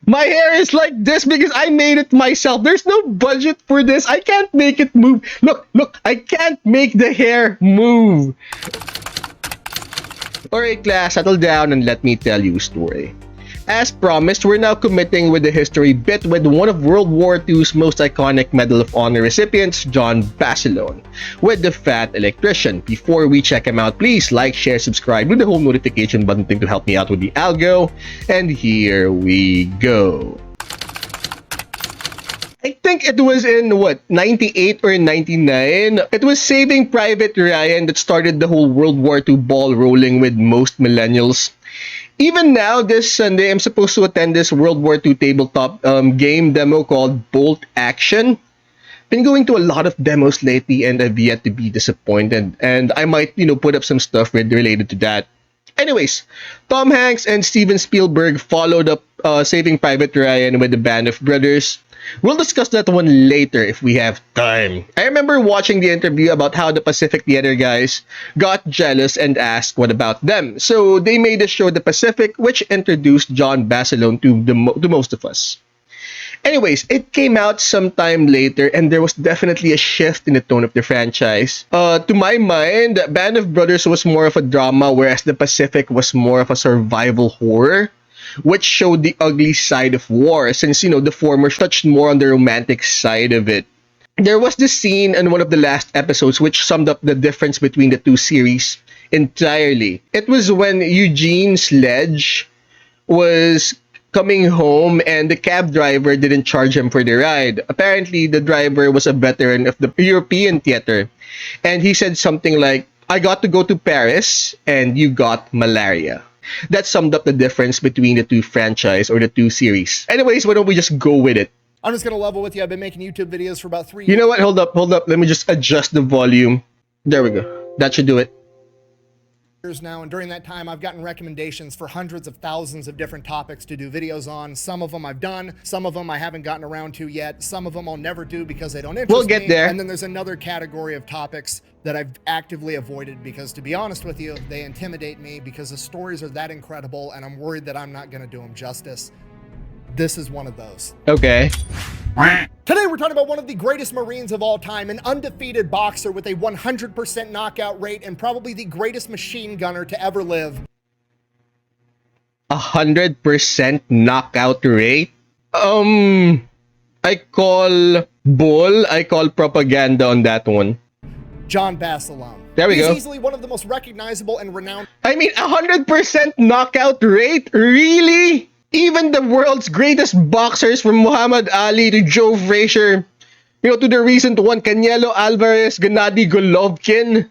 My hair is like this because I made it myself. There's no budget for this. I can't make it move. Look, I can't make the hair move. Alright class, settle down and let me tell you a story. As promised, we're now committing with the history bit with one of World War II's most iconic Medal of Honor recipients, John Basilone, with the Fat Electrician. Before we check him out, please like, share, subscribe, do the whole notification button thing to help me out with the algo, and here we go. I think it was in, 98 or 99? It was Saving Private Ryan that started the whole World War II ball rolling with most millennials. Even now, this Sunday, I'm supposed to attend this World War II tabletop game demo called Bolt Action. Been going to a lot of demos lately and I've yet to be disappointed. And I might, put up some stuff related to that. Anyways, Tom Hanks and Steven Spielberg followed up Saving Private Ryan with the Band of Brothers. We'll discuss that one later if we have time. I remember watching the interview about how the Pacific Theater guys got jealous and asked what about them. So they made the show The Pacific, which introduced John Basilone to most of us. Anyways, it came out sometime later and there was definitely a shift in the tone of the franchise. To my mind, Band of Brothers was more of a drama, whereas The Pacific was more of a survival horror, which showed the ugly side of war, since, the former touched more on the romantic side of it. There was this scene in one of the last episodes which summed up the difference between the two series entirely. It was when Eugene Sledge was coming home and the cab driver didn't charge him for the ride. Apparently, the driver was a veteran of the European theater, and he said something like, "I got to go to Paris and you got malaria." That summed up the difference between the two franchise or the two series. Anyways, why don't we just go with it? I'm just going to level with you. I've been making YouTube videos for about 3 years. You know what? Hold up. Let me just adjust the volume. There we go. That should do it. Now, and during that time I've gotten recommendations for hundreds of thousands of different topics to do videos on. Some of them I've done, some of them I haven't gotten around to yet, some of them I'll never do because they don't interest me. We'll get there. And then there's another category of topics that I've actively avoided because, to be honest with you, they intimidate me because the stories are that incredible and I'm worried that I'm not going to do them justice. This is one of those. Okay. Today we're talking about one of the greatest Marines of all time, an undefeated boxer with a 100% knockout rate and probably the greatest machine gunner to ever live. 100% knockout rate? I call bull. I call propaganda on that one. John Basilone. There we go. He's easily one of the most recognizable and renowned. I mean, 100% knockout rate? Really? Even the world's greatest boxers, from Muhammad Ali to Joe Frazier, to the recent one, Canelo Alvarez, Gennady Golovkin,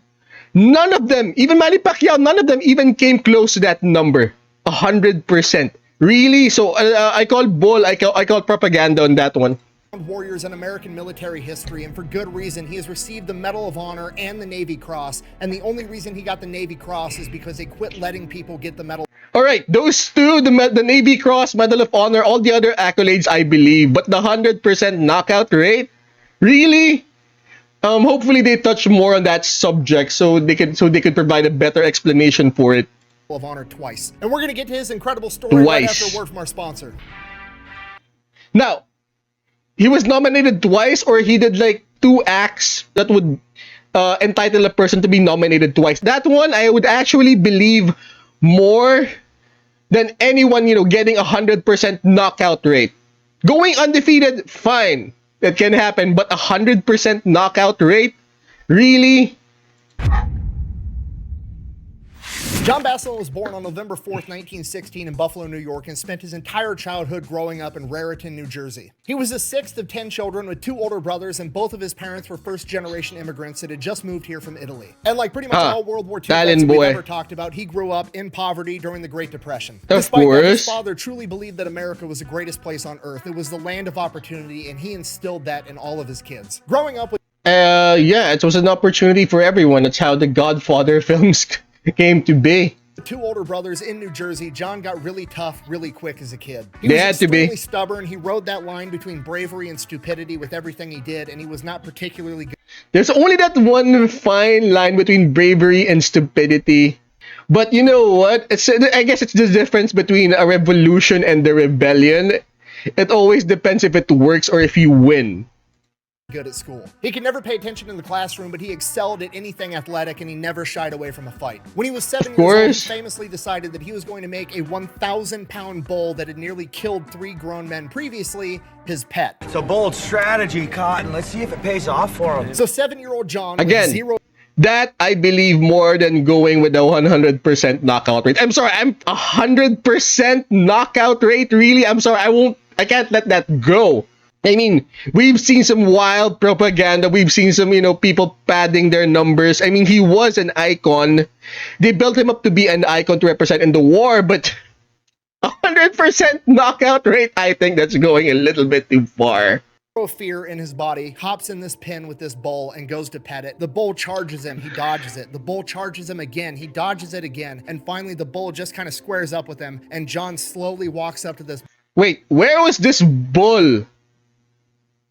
none of them, even Manny Pacquiao, none of them even came close to that number. 100%. Really? So I call bull, I call propaganda on that one. Warriors in American military history, and for good reason. He has received the Medal of Honor and the Navy Cross, and the only reason he got the Navy Cross is because they quit letting people get the medal. Alright, those two, the Navy Cross, Medal of Honor, all the other accolades I believe, but the 100% knockout rate? Really? Hopefully they touch more on that subject so they could provide a better explanation for it. Of Honor twice. And we're going to get to his incredible story right after a word from our sponsor. Now, he was nominated twice, or he did like 2 acts that would entitle a person to be nominated twice. That one, I would actually believe more than anyone, getting 100% knockout rate. Going undefeated, fine. That can happen. But 100% knockout rate? Really? John Basilone was born on November 4th, 1916 in Buffalo, New York, and spent his entire childhood growing up in Raritan, New Jersey. He was the 6th of 10 children with 2 older brothers, and both of his parents were first-generation immigrants that had just moved here from Italy. And like pretty much all World War II vets we've ever talked about, he grew up in poverty during the Great Depression. Despite that, his father truly believed that America was the greatest place on earth. It was the land of opportunity, and he instilled that in all of his kids. Growing up with yeah, it was an opportunity for everyone. That's how the Godfather films came to be. 2 older brothers in New Jersey, John got really tough really quick as a kid. He was extremely stubborn. He rode that line between bravery and stupidity with everything he did, and he was not particularly good. There's only that one fine line between bravery and stupidity. But you know what? I guess it's the difference between a revolution and the rebellion. It always depends if it works or if you win. Good at school. He could never pay attention in the classroom, but he excelled at anything athletic and he never shied away from a fight. When he was 7 years old, he famously decided that he was going to make a 1,000-pound bull that had nearly killed 3 grown men previously his pet. It's a bold strategy, Cotton. Let's see if it pays off for him. So 7-year-old John, again, with zero... That I believe more than going with a 100% knockout rate. I'm sorry, I'm 100% knockout rate? Really? I'm sorry, I can't let that go. I mean, we've seen some wild propaganda. We've seen some, people padding their numbers. I mean, he was an icon. They built him up to be an icon to represent in the war, but 100% knockout rate, I think that's going a little bit too far. Fear in his body, hops in this pen with this bull and goes to pet it. The bull charges him, he dodges it. The bull charges him again, he dodges it again. And finally, the bull just kind of squares up with him, and John slowly walks up to this. Wait, where was this bull?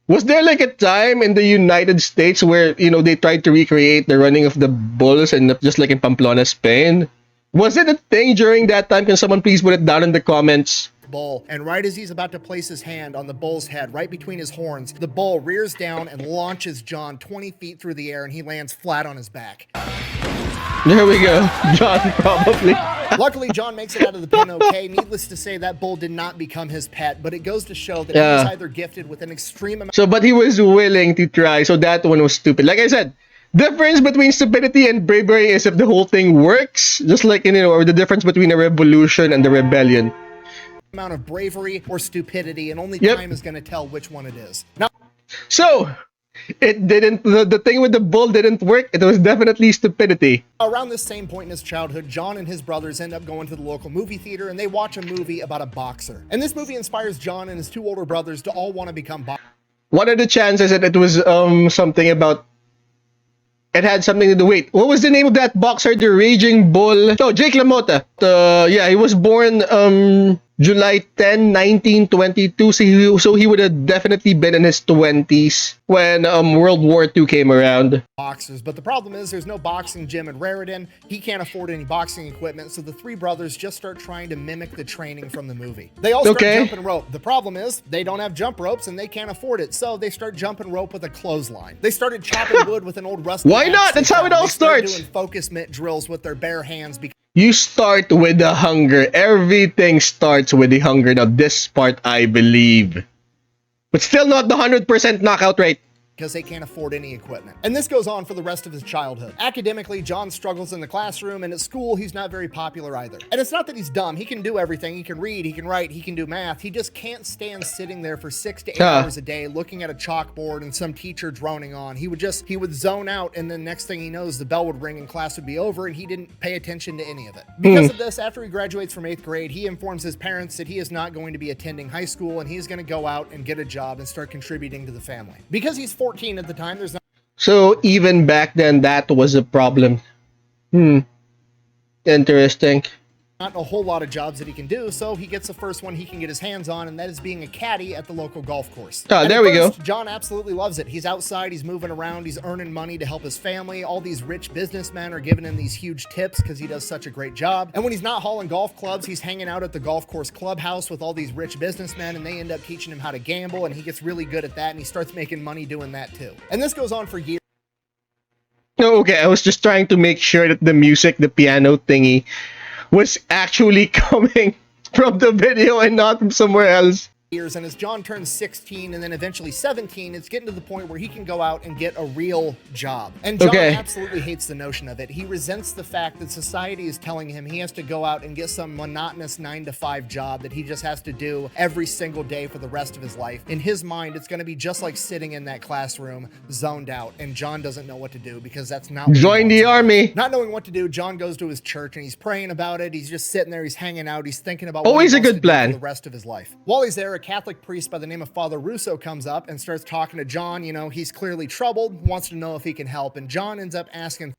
Was there like a time in the United States where, they tried to recreate the running of the bulls and just like in Pamplona, Spain? Was it a thing during that time? Can someone please put it down in the comments? Bull, and right as he's about to place his hand on the bull's head, right between his horns, the bull rears down and launches John 20 feet through the air, and he lands flat on his back. There we go. John probably. Luckily, John makes it out of the pen okay. Needless to say, that bull did not become his pet, but it goes to show that he was either gifted with an extreme amount. So, but he was willing to try, so that one was stupid. Like I said, difference between stupidity and bravery is if the whole thing works, just like, or the difference between a revolution and a rebellion. Amount of bravery or stupidity, and only time is going to tell which one it is. Now, so it didn't, the thing with the bull didn't work. It was definitely stupidity. Around this same point in his childhood, John and his brothers end up going to the local movie theater, and they watch a movie about a boxer. And this movie inspires John and his 2 older brothers to all want to become boxers. What are the chances that it was something about, it had something to do, wait, what was the name of that boxer, the Raging Bull? Oh, Jake LaMotta. Yeah, he was born July 10, 1922, so he would have definitely been in his 20s when World War II came around. Boxers, but the problem is there's no boxing gym in Raritan. He can't afford any boxing equipment, so the 3 brothers just start trying to mimic the training from the movie. They all start jumping rope. The problem is they don't have jump ropes and they can't afford it, so they start jumping rope with a clothesline. They started chopping wood with an old rusty Why not? That's how it all starts. Doing focus mitt drills with their bare hands. You start with the hunger. Everything starts with the hunger. Now, this part, I believe. But still not the 100% knockout rate. Because they can't afford any equipment. And this goes on for the rest of his childhood. Academically, John struggles in the classroom, and at school, he's not very popular either. And it's not that he's dumb. He can do everything. He can read, he can write, he can do math. He just can't stand sitting there for 6 to 8 hours a day looking at a chalkboard and some teacher droning on. He would zone out, and then next thing he knows, the bell would ring and class would be over, and he didn't pay attention to any of it. Because of this, after he graduates from 8th grade, he informs his parents that he is not going to be attending high school, and he's going to go out and get a job and start contributing to the family. Because he's 14 at the time, there's not... So even back then, that was a problem. Interesting. Not a whole lot of jobs that he can do, so he gets the first one he can get his hands on, and that is being a caddy at the local golf course. There we go. John absolutely loves it. He's outside, he's moving around, he's earning money to help his family. All these rich businessmen are giving him these huge tips because he does such a great job. And when he's not hauling golf clubs, he's hanging out at the golf course clubhouse with all these rich businessmen, and they end up teaching him how to gamble, and he gets really good at that, and he starts making money doing that too. And this goes on for years. No, okay, I was just trying to make sure that the music, the piano thingy, was actually coming from the video and not from somewhere else. And as John turns 16 and then eventually 17, it's getting to the point where he can go out and get a real job. And John absolutely hates the notion of it. He resents the fact that society is telling him he has to go out and get some monotonous 9-to-5 job that he just has to do every single day for the rest of his life. In his mind, it's going to be just like sitting in that classroom, zoned out, and John doesn't know what to do because that's not what Join the army. Not knowing what to do, John goes to his church and he's praying about it. He's just sitting there, he's hanging out, he's thinking about always what he a good plan for the rest of his life. While he's there, a Catholic priest by the name of Father Russo comes up and starts talking to John. You know, he's clearly troubled, wants to know if he can help, and John ends up asking,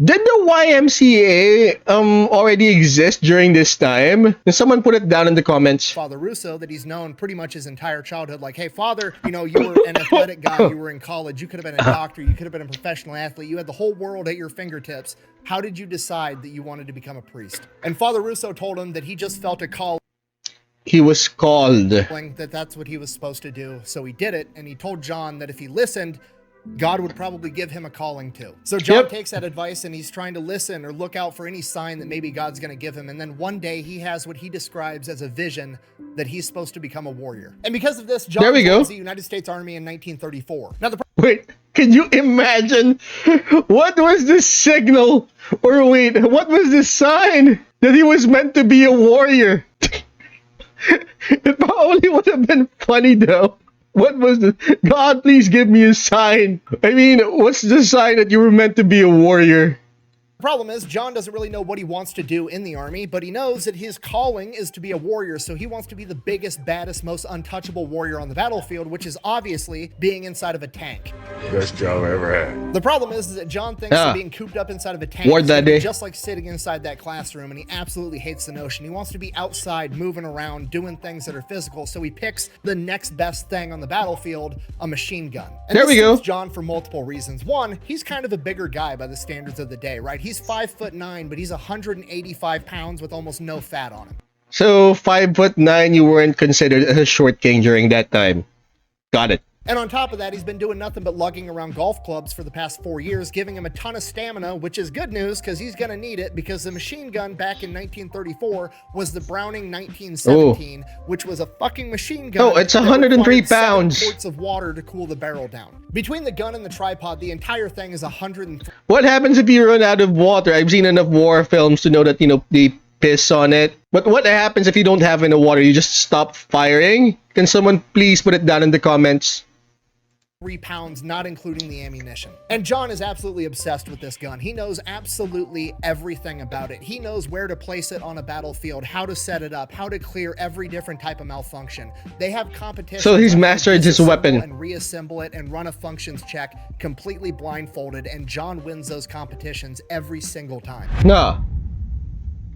did the YMCA already exist during this time? Can someone put it down in the comments? Father Russo, that he's known pretty much his entire childhood, like, hey, Father, you know, you were an athletic guy, you were in college, you could have been a doctor, you could have been a professional athlete, you had the whole world at your fingertips. How did you decide that you wanted to become a priest? And Father Russo told him that he just felt a call. he was called. that that's what he was supposed to do. So he did it, and he told John that if he listened, God would probably give him a calling too. So John takes that advice and he's trying to listen or look out for any sign that maybe God's going to give him. And then one day he has what he describes as a vision that he's supposed to become a warrior. And because of this, John joins the United States Army in 1934. Now wait, can you imagine what was the signal? Or wait, what was the sign that he was meant to be a warrior? It probably would have been funny though. What was the... God, please give me a sign. I mean, what's the sign that you were meant to be a warrior? The problem is, John doesn't really know what he wants to do in the army, but he knows that his calling is to be a warrior, so he wants to be the biggest, baddest, most untouchable warrior on the battlefield, which is obviously being inside of a tank. Best job I ever had. The problem is that John thinks that being cooped up inside of a tank is just like sitting inside that classroom, and he absolutely hates the notion. He wants to be outside, moving around, doing things that are physical, so he picks the next best thing on the battlefield, a machine gun. And there we go. John for multiple reasons. One, he's kind of a bigger guy by the standards of the day, right? He's 5'9", but he's 185 pounds with almost no fat on him. So 5'9", you weren't considered a short king during that time. Got it. And on top of that, he's been doing nothing but lugging around golf clubs for the past 4 years, giving him a ton of stamina, which is good news because he's going to need it, because the machine gun back in 1934 was the Browning 1917, which was a fucking machine gun. Oh, it's 103 pounds. 7 quarts of water to cool the barrel down. Between the gun and the tripod, the entire thing is 103. What happens if you run out of water? I've seen enough war films to know that, you know, they piss on it. But what happens if you don't have enough water? You just stop firing? Can someone please put it down in the comments? 3 pounds, not including the ammunition. And John is absolutely obsessed with this gun. He knows absolutely everything about it. He knows where to place it on a battlefield, how to set it up, how to clear every different type of malfunction. They have competition. So he's mastered his weapon. And reassemble it and run a functions check completely blindfolded, and John wins those competitions every single time. No.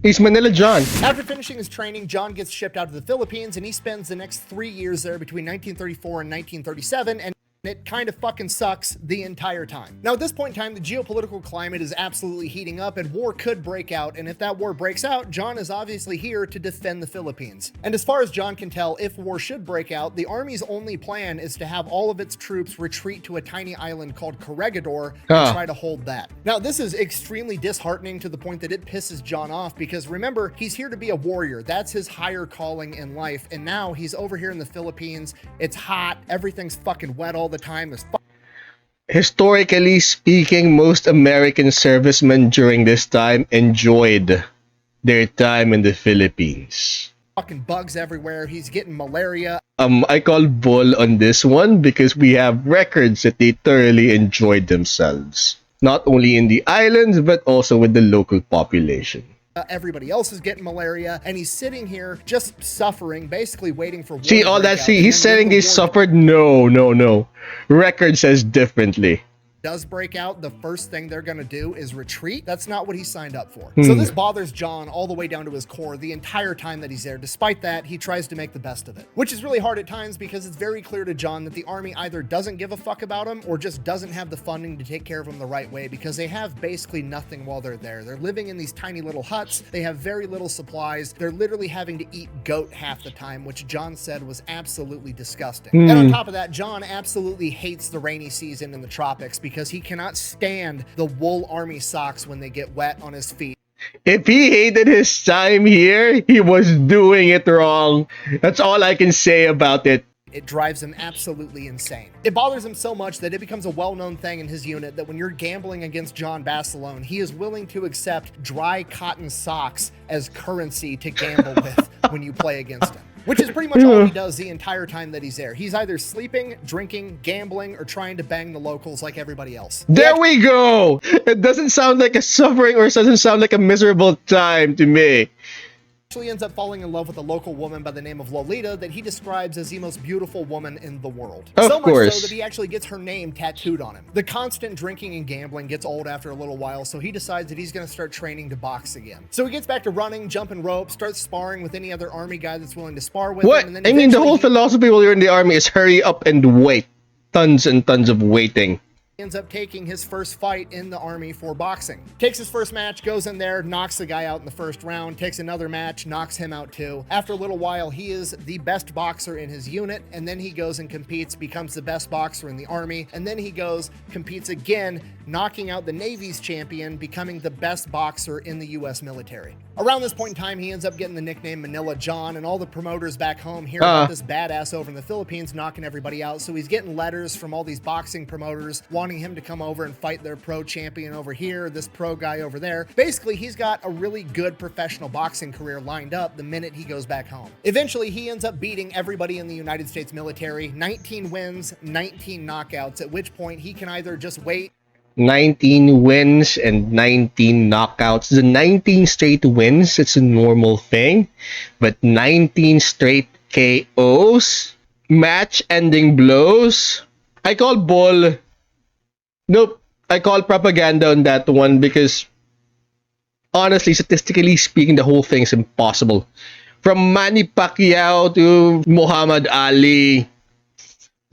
He's Manila John. After finishing his training, John gets shipped out to the Philippines, and he spends the next 3 years there between 1934 and 1937, and it kind of fucking sucks the entire time. Now, at this point in time, the geopolitical climate is absolutely heating up and war could break out. And if that war breaks out, John is obviously here to defend the Philippines. And as far as John can tell, if war should break out, the army's only plan is to have all of its troops retreat to a tiny island called Corregidor and try to hold that. Now, this is extremely disheartening to the point that it pisses John off, because remember, he's here to be a warrior. That's his higher calling in life. And now he's over here in the Philippines. It's hot. Everything's fucking wet all the time. Historically speaking, most American servicemen during this time enjoyed their time in the Philippines. Fucking bugs everywhere. He's getting malaria. I call bull on this one because we have records that they thoroughly enjoyed themselves. Not only in the islands, but also with the local population. Everybody else is getting malaria, and he's sitting here just suffering, basically waiting for war. See, all that, see, he's saying he suffered. No. Record says differently. Does break out, the first thing they're going to do is retreat. That's not what he signed up for. So this bothers John all the way down to his core the entire time that he's there. Despite that, he tries to make the best of it, which is really hard at times because it's very clear to John that the army either doesn't give a fuck about him or just doesn't have the funding to take care of him the right way, because they have basically nothing while they're there. They're living in these tiny little huts. They have very little supplies. They're literally having to eat goat half the time, which John said was absolutely disgusting. And on top of that, John absolutely hates the rainy season in the tropics because he cannot stand the wool army socks when they get wet on his feet. If he hated his time here, he was doing it wrong. That's all I can say about it. It drives him absolutely insane. It bothers him so much that it becomes a well-known thing in his unit that when you're gambling against John Basilone, he is willing to accept dry cotton socks as currency to gamble with when you play against him. Which is pretty much all he does the entire time that he's there. He's either sleeping, drinking, gambling, or trying to bang the locals like everybody else. There we go! It doesn't sound like a suffering, or it doesn't sound like a miserable time to me. Actually ends up falling in love with a local woman by the name of Lolita that he describes as the most beautiful woman in the world. So much so that he actually gets her name tattooed on him. The constant drinking and gambling gets old after a little while, so he decides that he's going to start training to box again. So he gets back to running, jumping rope, starts sparring with any other army guy that's willing to spar with him. And then I mean, the whole philosophy while you're in the army is hurry up and wait. Tons and tons of waiting. ends up taking his first fight in the army for boxing. Takes his first match, goes in there, knocks the guy out in the first round, takes another match, knocks him out too. After a little while, he is the best boxer in his unit, and then he goes and competes, becomes the best boxer in the army, and then he goes, competes again, knocking out the Navy's champion, becoming the best boxer in the US military. Around this point in time, he ends up getting the nickname Manila John, and all the promoters back home hear about this badass over in the Philippines knocking everybody out, so he's getting letters from all these boxing promoters wanting him to come over and fight their pro champion over here, this pro guy over there. Basically, he's got a really good professional boxing career lined up the minute he goes back home. Eventually, he ends up beating everybody in the United States military, 19 wins, 19 knockouts, at which point he can either just wait 19 wins and 19 knockouts. The 19 straight wins, it's a normal thing. But 19 straight KOs, match-ending blows. I call bull. Nope, I call propaganda on that one because honestly, statistically speaking, the whole thing's impossible. From Manny Pacquiao to Muhammad Ali,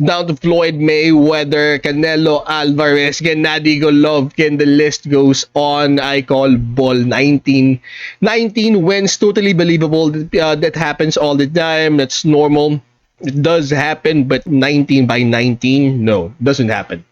down to Floyd Mayweather, Canelo Alvarez, Gennady Golovkin, the list goes on. I call bull. 19 wins, totally believable. That happens all the time. That's normal. It does happen, but 19 by 19, no, doesn't happen.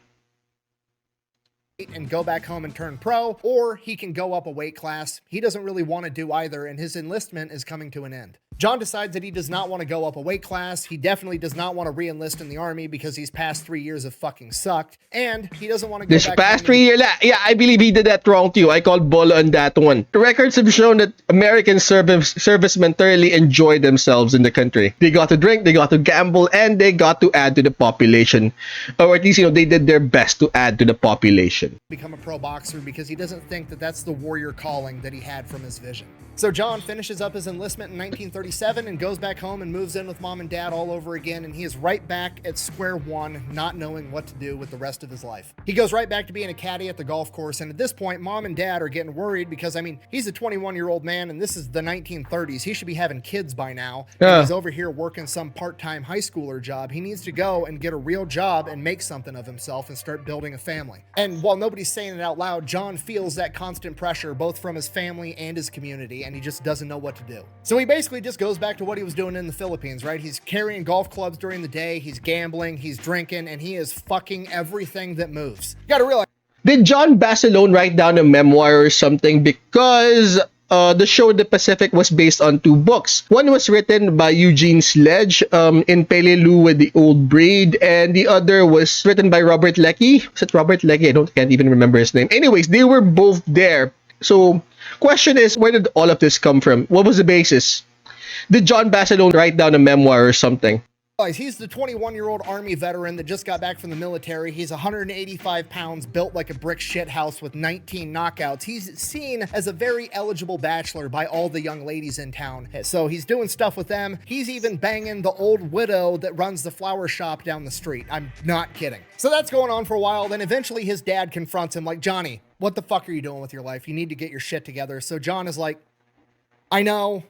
And go back home and turn pro, or he can go up a weight class. He doesn't really want to do either, and his enlistment is coming to an end. John decides that he does not want to go up a weight class. He definitely does not want to re-enlist in the army because these past 3 years have fucking sucked, and he doesn't want to go This back past home 3 years, yeah, I believe he did that wrong too. I call bull on that one. The records have shown that American servicemen thoroughly enjoy themselves in the country. They got to drink, they got to gamble, and they got to add to the population. Or at least, they did their best to add to the population. become a pro boxer because he doesn't think that that's the warrior calling that he had from his vision. So John finishes up his enlistment in 1937 and goes back home and moves in with mom and dad all over again, and he is right back at square one, not knowing what to do with the rest of his life. He goes right back to being a caddy at the golf course, and at this point, mom and dad are getting worried because, he's a 21-year-old man, and this is the 1930s. He should be having kids by now. And he's over here working some part-time high schooler job. He needs to go and get a real job and make something of himself and start building a family. And while nobody's saying it out loud, John feels that constant pressure both from his family and his community, and he just doesn't know what to do. So he basically just goes back to what he was doing in the Philippines, right? He's carrying golf clubs during the day, he's gambling, he's drinking, and he is fucking everything that moves. You gotta realize. Did John Basilone write down a memoir or something? Because the show The Pacific was based on 2 books. One was written by Eugene Sledge, in Peleliu with the Old Breed, and the other was written by Robert Leckie. Was it Robert Leckie? Can't even remember his name. Anyways, they were both there. So, question is, where did all of this come from? What was the basis? Did John Basilone write down a memoir or something? He's the 21-year-old Army veteran that just got back from the military. He's 185 pounds, built like a brick shithouse with 19 knockouts. He's seen as a very eligible bachelor by all the young ladies in town. So he's doing stuff with them. He's even banging the old widow that runs the flower shop down the street. I'm not kidding. So that's going on for a while. Then eventually his dad confronts him like, Johnny, what the fuck are you doing with your life? You need to get your shit together. So John is like, I know.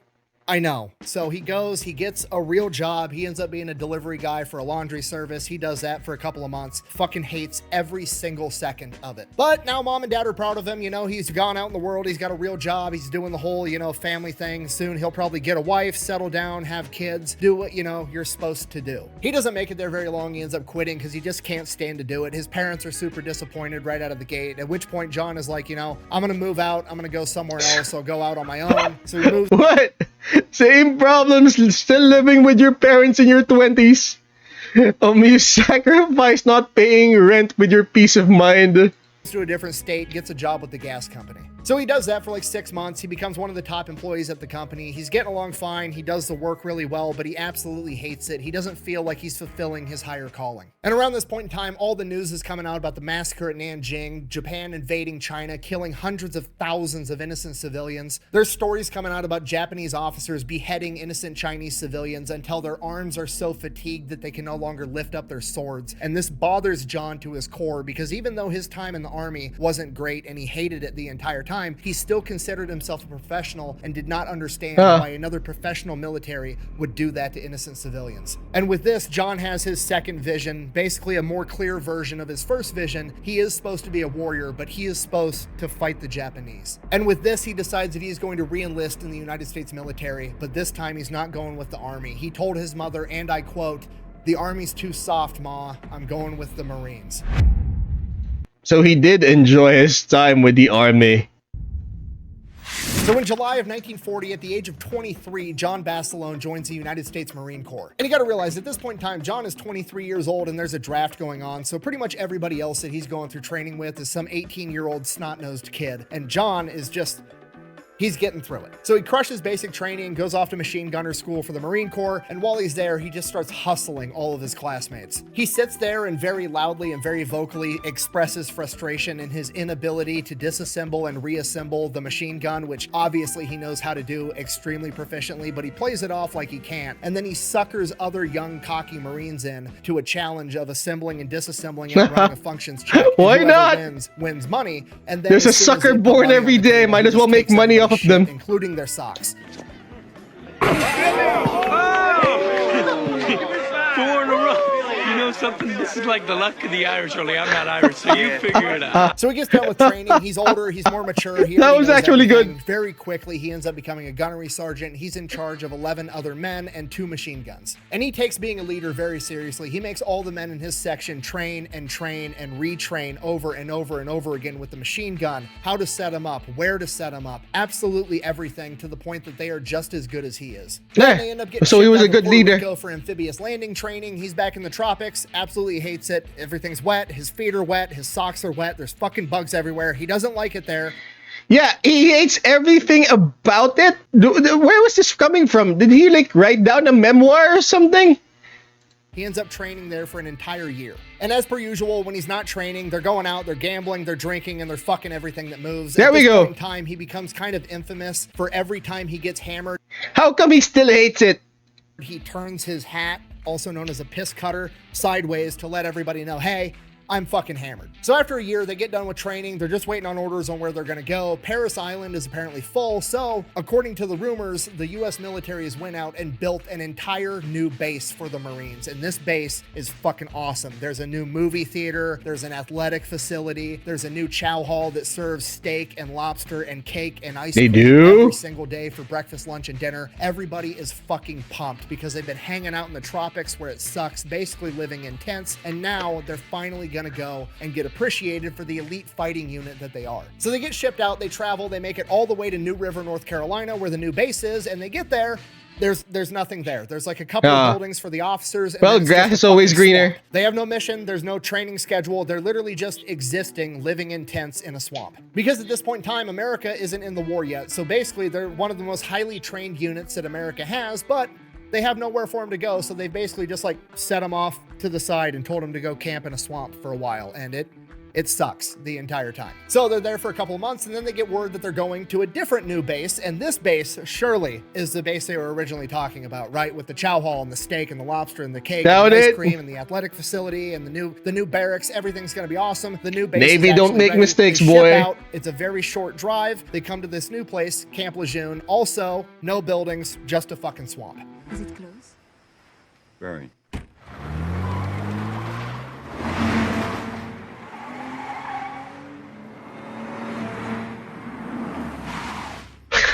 So he goes, he gets a real job. He ends up being a delivery guy for a laundry service. He does that for a couple of months. Fucking hates every single second of it. But now mom and dad are proud of him. He's gone out in the world. He's got a real job. He's doing the whole, family thing. Soon he'll probably get a wife, settle down, have kids, do what, you're supposed to do. He doesn't make it there very long. He ends up quitting because he just can't stand to do it. His parents are super disappointed right out of the gate, at which point John is like, I'm going to move out. I'm going to go somewhere else. I'll go out on my own. So he moves. What? Same problems, still living with your parents in your 20s. You sacrifice not paying rent with your peace of mind. To a different state, gets a job with the gas company. So he does that for like 6 months. He becomes one of the top employees at the company. He's getting along fine. He does the work really well, but he absolutely hates it. He doesn't feel like he's fulfilling his higher calling. And around this point in time, all the news is coming out about the massacre at Nanjing, Japan invading China, killing hundreds of thousands of innocent civilians. There's stories coming out about Japanese officers beheading innocent Chinese civilians until their arms are so fatigued that they can no longer lift up their swords. And this bothers John to his core because even though his time in the army wasn't great and he hated it the entire time, time, he still considered himself a professional and did not understand why another professional military would do that to innocent civilians. And with this, John has his second vision, basically a more clear version of his first vision. He is supposed to be a warrior, but he is supposed to fight the Japanese. And with this, he decides that he's going to re-enlist in the United States military, but this time he's not going with the Army. He told his mother, and I quote, "The Army's too soft, Ma. I'm going with the Marines." So he did enjoy his time with the Army. So in July of 1940, at the age of 23, John Basilone joins the United States Marine Corps. And you gotta realize, at this point in time, John is 23 years old and there's a draft going on, so pretty much everybody else that he's going through training with is some 18-year-old snot-nosed kid. And John is just... he's getting through it. So he crushes basic training, goes off to machine gunner school for the Marine Corps, and while he's there, he just starts hustling all of his classmates. He sits there and very loudly and very vocally expresses frustration in his inability to disassemble and reassemble the machine gun, which obviously he knows how to do extremely proficiently, but he plays it off like he can't. And then he suckers other young, cocky Marines in to a challenge of assembling and disassembling and running a functions check. Why not? Wins money. And then There's a sucker born every day. Might as well make money off of them. Including their socks. Four in a row. You know something? This is like the luck of the Irish, only I'm not Irish, so you figure it out. So he gets done with training. He's older. He's more mature. That was actually good. Very quickly, he ends up becoming a gunnery sergeant. He's in charge of 11 other men and 2 machine guns. And he takes being a leader very seriously. He makes all the men in his section train and retrain over and over and over again with the machine gun, how to set them up, where to set them up, absolutely everything, to the point that they are just as good as he is. Yeah. They end up getting So he was a shipped out good to Puerto leader. Rico for amphibious landing training. He's back in the tropics, absolutely hates it. Everything's wet. His feet are wet. His socks are wet. There's fucking bugs everywhere. He doesn't like it there. Yeah, he hates everything about it. Where was this coming from? Did he like write down a memoir or something? He ends up training there for an entire year. And as per usual, when he's not training, they're going out, they're gambling, they're drinking, and they're fucking everything that moves. There we go. At this point in time, he becomes kind of infamous for every time he gets hammered. How come he still hates it? He turns his hat, also known as a piss cutter, sideways to let everybody know, hey, I'm fucking hammered. So after a year, they get done with training. They're just waiting on orders on where they're gonna go. Paris Island is apparently full. So according to the rumors, the US military has went out and built an entire new base for the Marines. And this base is fucking awesome. There's a new movie theater. There's an athletic facility. There's a new chow hall that serves steak and lobster and cake and ice cream every single day for breakfast, lunch, and dinner. Everybody is fucking pumped because they've been hanging out in the tropics where it sucks, basically living in tents. And now they're finally gonna go and get appreciated for the elite fighting unit that they are. So they get shipped out, they travel, they make it all the way to New River, North Carolina, where the new base is, and they get there. There's nothing there. There's like a couple of buildings for the officers. And well, grass is always greener. Swamp. They have no mission. There's no training schedule. They're literally just existing, living in tents in a swamp. Because at this point in time, America isn't in the war yet. So basically, they're one of the most highly trained units that America has, but they have nowhere for him to go, so they basically just like set him off to the side and told him to go camp in a swamp for a while, and it sucks the entire time. So they're there for a couple of months, and then they get word that they're going to a different new base, and this base surely is the base they were originally talking about, right? With the chow hall and the steak and the lobster and the cake and the ice cream and the athletic facility and the new barracks. Everything's gonna be awesome. The new base Navy, is don't make ready. mistakes, They ship boy. out. It's a very short drive. They come to this new place, Camp Lejeune. Also, no buildings, just a fucking swamp. Is it close? Very.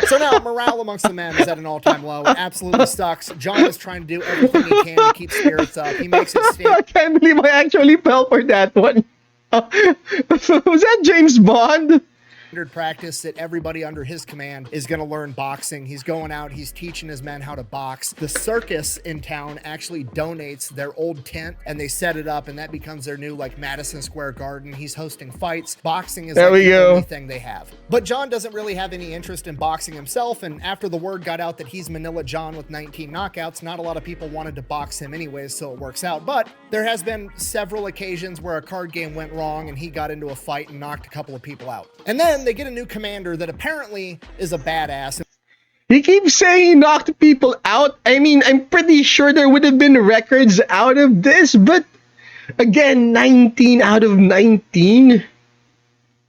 So now morale amongst the men is at an all-time low. It absolutely sucks. John is trying to do everything he can to keep spirits up. He makes it stand. I can't believe I actually fell for that one. Was that James Bond? Practice that everybody under his command is going to learn boxing. He's going out, he's teaching his men how to box. The circus in town actually donates their old tent and they set it up, and that becomes their new like Madison Square Garden. He's hosting fights. Boxing is like the only thing they have. But John doesn't really have any interest in boxing himself, and after the word got out that he's Manila John with 19 knockouts, not a lot of people wanted to box him anyways, so it works out. But there has been several occasions where a card game went wrong and he got into a fight and knocked a couple of people out. And then they get a new commander that apparently is a badass. He keeps saying he knocked people out. I mean, I'm pretty sure there would have been records out of this, but again, 19 out of 19. I'm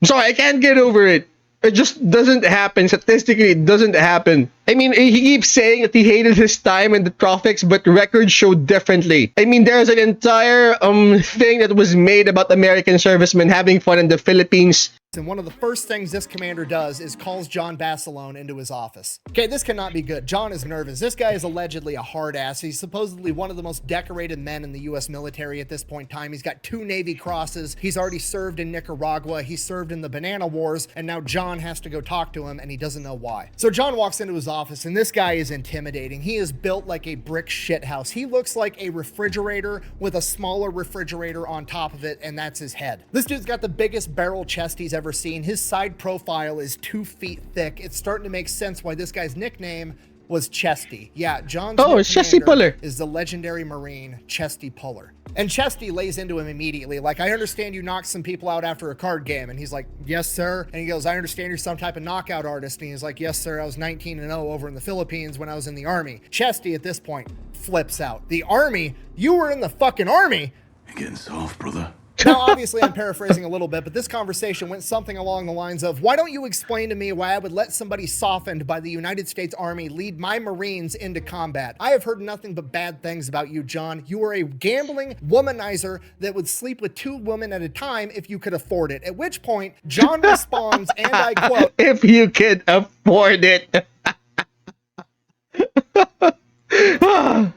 sorry, I can't get over it. It just doesn't happen. Statistically, it doesn't happen. I mean, he keeps saying that he hated his time in the tropics, but records show differently. I mean, there's an entire thing that was made about American servicemen having fun in the Philippines. And one of the first things this commander does is calls John Basilone into his office. Okay, this cannot be good. John is nervous. This guy is allegedly a hard ass. He's supposedly one of the most decorated men in the U.S. military at this point in time. He's got 2 Navy crosses. He's already served in Nicaragua. He served in the Banana Wars. And now John has to go talk to him and he doesn't know why. So John walks into his office and this guy is intimidating. He is built like a brick shithouse. He looks like a refrigerator with a smaller refrigerator on top of it, and that's his head. This dude's got the biggest barrel chest he's ever seen. His side profile is 2 feet thick. It's starting to make sense why this guy's nickname was Chesty. Yeah, John's it's Chesty Puller. Is the legendary Marine Chesty Puller. And Chesty lays into him immediately. Like, I understand you knocked some people out after a card game. And he's like, yes, sir. And he goes, I understand you're some type of knockout artist. And he's like, yes, sir. I was 19-0 over in the Philippines when I was in the Army. Chesty at this point flips out. The Army? You were in the fucking Army? You're getting soft, brother. Now, obviously, I'm paraphrasing a little bit, but this conversation went something along the lines of, why don't you explain to me why I would let somebody softened by the United States Army lead my Marines into combat? I have heard nothing but bad things about you, John. You are a gambling womanizer that would sleep with 2 women at a time if you could afford it. At which point, John responds, and I quote, if you could afford it.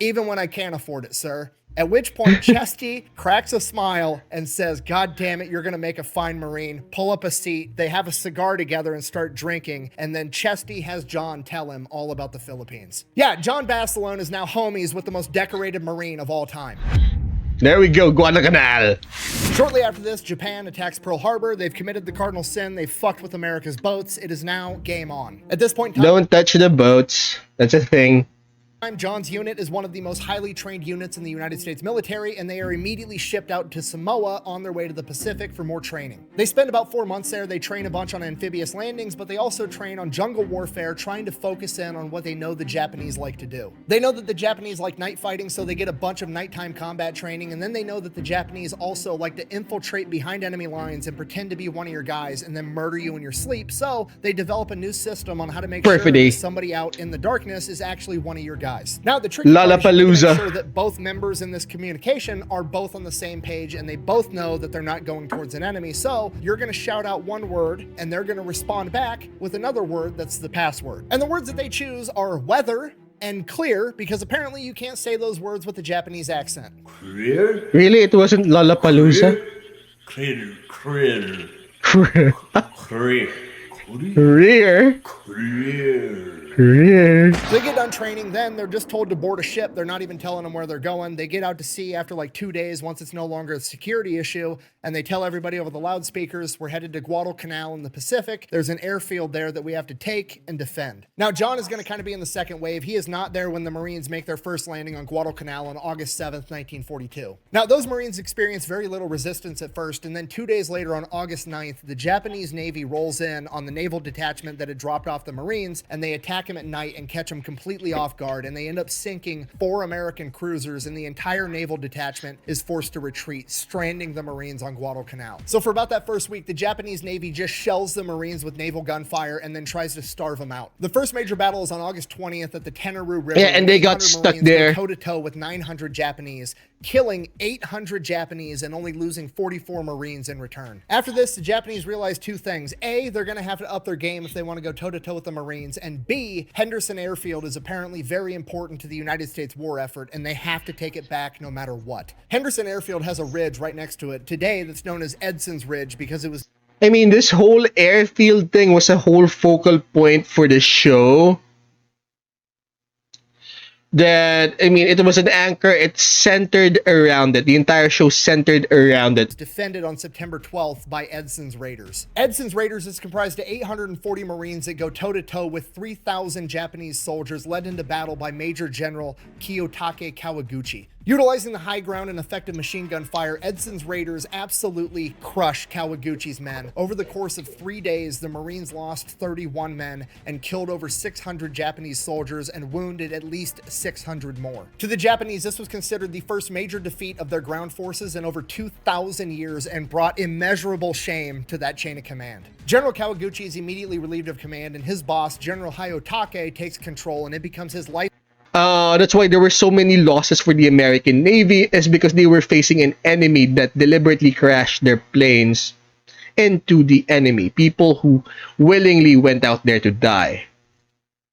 even when I can't afford it, sir. At which point, Chesty cracks a smile and says, God damn it, you're going to make a fine Marine. Pull up a seat. They have a cigar together and start drinking. And then Chesty has John tell him all about the Philippines. Yeah, John Basilone is now homies with the most decorated Marine of all time. There we go, Guadalcanal. Shortly after this, Japan attacks Pearl Harbor. They've committed the cardinal sin. They've fucked with America's boats. It is now game on. At this point in time, Don't touch the boats. That's a thing. John's unit is one of the most highly trained units in the United States military, and they are immediately shipped out to Samoa on their way to the Pacific for more training. They spend about 4 months there. They train a bunch on amphibious landings, but they also train on jungle warfare, trying to focus in on what they know the Japanese like to do. They know that the Japanese like night fighting, so they get a bunch of nighttime combat training, and then they know that the Japanese also like to infiltrate behind enemy lines and pretend to be one of your guys and then murder you in your sleep, so they develop a new system on how to make sure that somebody out in the darkness is actually one of your guys. Now, the tricky part is to make sure that both members in this communication are both on the same page and they both know that they're not going towards an enemy. So you're going to shout out one word and they're going to respond back with another word that's the password. And the words that they choose are weather and clear, because apparently you can't say those words with a Japanese accent. Clear? Really? It wasn't Lollapalooza? Clear. Clear. Clear. Clear. Clear. Clear. So they get done training, then they're just told to board a ship. They're not even telling them where they're going. They get out to sea after like 2 days once it's no longer a security issue, and they tell everybody over the loudspeakers, we're headed to Guadalcanal in the Pacific. There's an airfield there that we have to take and defend. Now, John is going to kind of be in the second wave. He is not there when the Marines make their first landing on Guadalcanal on August 7th, 1942. Now, those Marines experience very little resistance at first, and then 2 days later on August 9th, the Japanese Navy rolls in on the naval detachment that had dropped off the Marines, and they attack him at night and catch him completely off guard, and they end up sinking 4 American cruisers, and the entire naval detachment is forced to retreat, stranding the Marines on Guadalcanal. So for about that first week, the Japanese Navy just shells the Marines with naval gunfire and then tries to starve them out. The first major battle is on August 20th at the Tenaru River. Yeah, and they got stuck there. Toe-to-toe with 900 Japanese, killing 800 Japanese and only losing 44 Marines in return. After this, the Japanese realize 2 things. A, they're going to have to up their game if they want to go toe-to-toe with the Marines, and B, Henderson Airfield is apparently very important to the United States war effort, and they have to take it back no matter what. Henderson Airfield has a ridge right next to it today that's known as Edson's Ridge because it was... I mean, this whole airfield thing was a whole focal point for the show. That, I mean, it was an anchor. It's centered around it. The entire show centered around it. Defended on September 12th by Edson's Raiders. Edson's Raiders is comprised of 840 Marines that go toe-to-toe with 3,000 Japanese soldiers led into battle by Major General Kiyotake Kawaguchi. Utilizing the high ground and effective machine gun fire, Edson's raiders absolutely crushed Kawaguchi's men. Over the course of 3 days, the Marines lost 31 men and killed over 600 Japanese soldiers and wounded at least 600 more. To the Japanese, this was considered the first major defeat of their ground forces in over 2,000 years and brought immeasurable shame to that chain of command. General Kawaguchi is immediately relieved of command, and his boss, General Hayotake, takes control, and it becomes his life. That's why there were so many losses for the American Navy, is because they were facing an enemy that deliberately crashed their planes into the enemy. People who willingly went out there to die.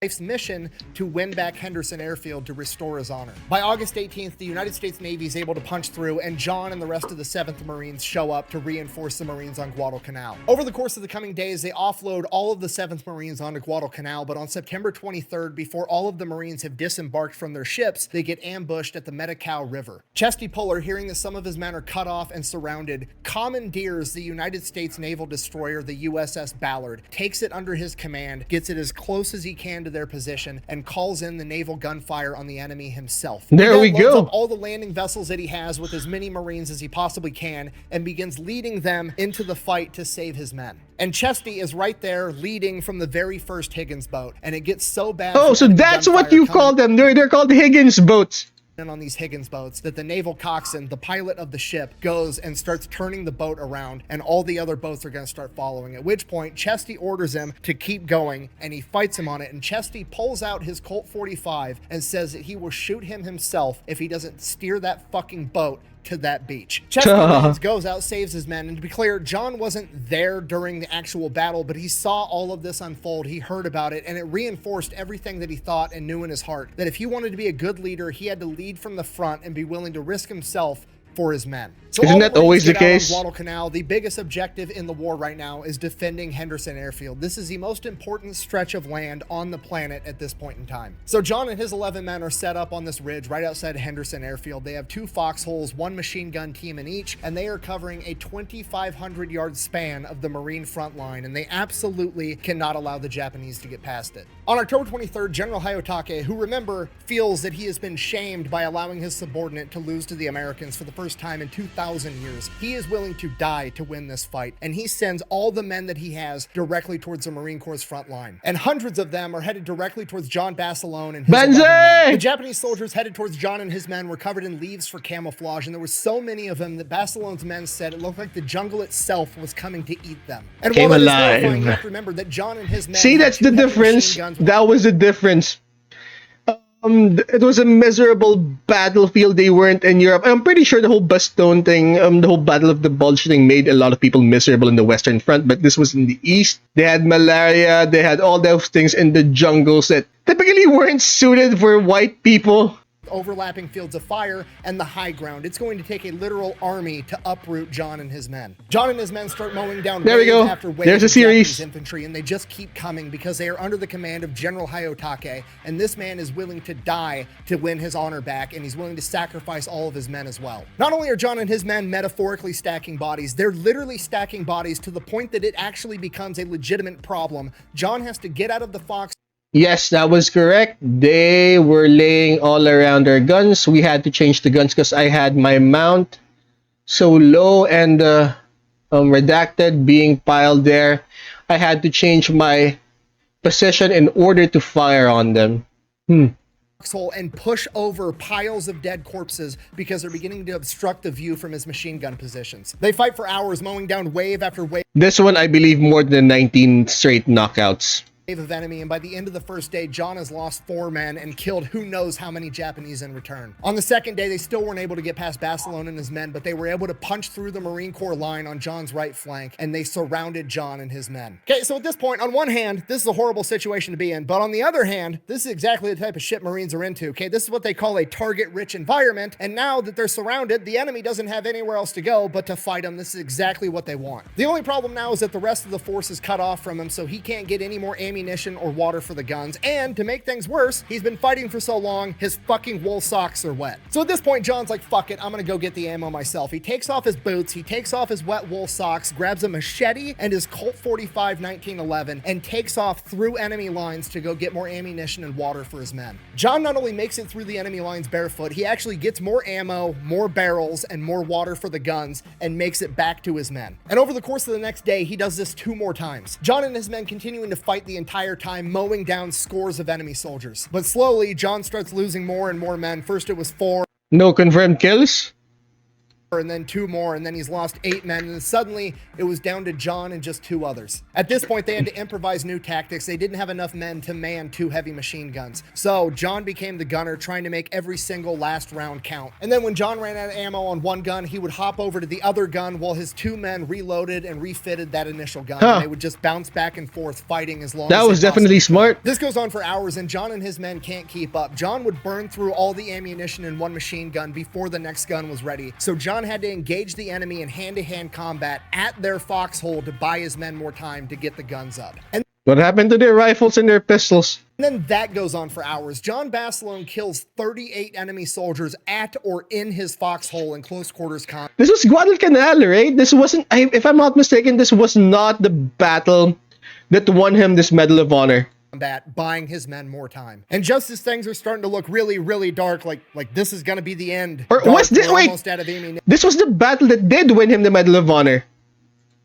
Life's mission to win back Henderson Airfield to restore his honor. By August 18th, the United States Navy is able to punch through, and John and the rest of the 7th Marines show up to reinforce the Marines on Guadalcanal. Over the course of the coming days, they offload all of the 7th Marines onto Guadalcanal, but on September 23rd, before all of the Marines have disembarked from their ships, they get ambushed at the Medicao River. Chesty Puller, hearing that some of his men are cut off and surrounded, commandeers the United States naval destroyer, the USS Ballard, takes it under his command, gets it as close as he can to their position, and calls in the naval gunfire on the enemy himself. There we He then loads go. up all the landing vessels that he has with as many Marines as he possibly can and begins leading them into the fight to save his men. And Chesty is right there leading from the very first Higgins boat, and it gets so bad. Oh, so that's what you call them. They're called Higgins boats. On these Higgins boats that the naval coxswain, the pilot of the ship, goes and starts turning the boat around, and all the other boats are going to start following, at which point Chesty orders him to keep going, and he fights him on it, and Chesty pulls out his Colt 45 and says that he will shoot him himself if he doesn't steer that fucking boat to that beach. Chesty goes out, saves his men, and to be clear, John wasn't there during the actual battle, but he saw all of this unfold. He heard about it, and it reinforced everything that he thought and knew in his heart, that if he wanted to be a good leader, he had to lead from the front and be willing to risk himself for his men. So isn't that always the case? Guadalcanal, the biggest objective in the war right now is defending Henderson Airfield. This is the most important stretch of land on the planet at this point in time. So John and his 11 men are set up on this ridge right outside Henderson Airfield. They have 2 foxholes, 1 machine gun team in each, and they are covering a 2,500 yard span of the Marine front line, and they absolutely cannot allow the Japanese to get past it. On October 23rd, General Hayotake, who remember feels that he has been shamed by allowing his subordinate to lose to the Americans for the first time in 2,000 years, he is willing to die to win this fight, and he sends all the men that he has directly towards the Marine Corps' front line. And hundreds of them are headed directly towards John Basilone and his 11 men. The Japanese soldiers headed towards John and his men were covered in leaves for camouflage, and there were so many of them that Basilone's men said it looked like the jungle itself was coming to eat them. And Came while that is alive. terrifying, you have to remember that John and his men See, had that's 2 the heavy difference. machine guns. That was the difference. It was a miserable battlefield. They weren't in Europe. I'm pretty sure the whole Bastogne thing, the whole Battle of the Bulge thing made a lot of people miserable in the Western Front, but this was in the East. They had malaria, they had all those things in the jungles that typically weren't suited for white people. Overlapping fields of fire and the high ground. It's going to take a literal army to uproot John and his men. John and his men start mowing down There we wave go. after wave There's a of series. Japanese infantry, and they just keep coming because they are under the command of General Hayotake, and this man is willing to die to win his honor back, and he's willing to sacrifice all of his men as well. Not only are John and his men metaphorically stacking bodies, they're literally stacking bodies to the point that it actually becomes a legitimate problem. John has to get out of the fox. Yes, that was correct. They were laying all around their guns. We had to change the guns because I had my mount so low and redacted being piled there. I had to change my position in order to fire on them. Foxhole and push over piles of dead corpses because they're beginning to obstruct the view from his machine gun positions. They fight for hours, mowing down wave after wave This one, I believe, more than 19 straight knockouts. of enemy, and by the end of the first day, John has lost 4 men and killed who knows how many Japanese in return. On the second day, they still weren't able to get past Basilone and his men, but they were able to punch through the Marine Corps line on John's right flank, and they surrounded John and his men. Okay, so at this point, on one hand, this is a horrible situation to be in, but on the other hand, this is exactly the type of shit Marines are into, okay? This is what they call a target-rich environment, and now that they're surrounded, the enemy doesn't have anywhere else to go but to fight them. This is exactly what they want. The only problem now is that the rest of the force is cut off from him, so he can't get any more ammunition ammunition or water for the guns, and to make things worse, he's been fighting for so long, his fucking wool socks are wet. So at this point, John's like, fuck it, I'm gonna go get the ammo myself. He takes off his boots, he takes off his wet wool socks, grabs a machete and his Colt 45 1911, and takes off through enemy lines to go get more ammunition and water for his men. John not only makes it through the enemy lines barefoot, he actually gets more ammo, more barrels, and more water for the guns, and makes it back to his men. And over the course of the next day, he does this 2 more times. John and his men continuing to fight the entire time, mowing down scores of enemy soldiers. But slowly, John starts losing more and more men. First it was 4. No confirmed kills? And then 2 more, and then he's lost 8 men, and then suddenly it was down to John and just 2 others. At this point, they had to improvise new tactics. They didn't have enough men to man 2 heavy machine guns. So John became the gunner, trying to make every single last round count. And then when John ran out of ammo on one gun, he would hop over to the other gun while his 2 men reloaded and refitted that initial gun. Huh. And they would just bounce back and forth, fighting as long as That they was definitely possibly smart. could. This goes on for hours, and John and his men can't keep up. John would burn through all the ammunition in one machine gun before the next gun was ready. So John had to engage the enemy in hand-to-hand combat at their foxhole to buy his men more time to get the guns up. And What happened to their rifles and their pistols? then that goes on for hours. John Basilone kills 38 enemy soldiers at or in his foxhole in close quarters combat. This was Guadalcanal, right? This wasn't, if I'm not mistaken, this was not the battle that won him this Medal of Honor. Buying his men more time. And just as things are starting to look really, really dark, like this is gonna be the end. Or dark, was this, we're wait, almost out of ammunition. this was the battle that did win him the Medal of Honor.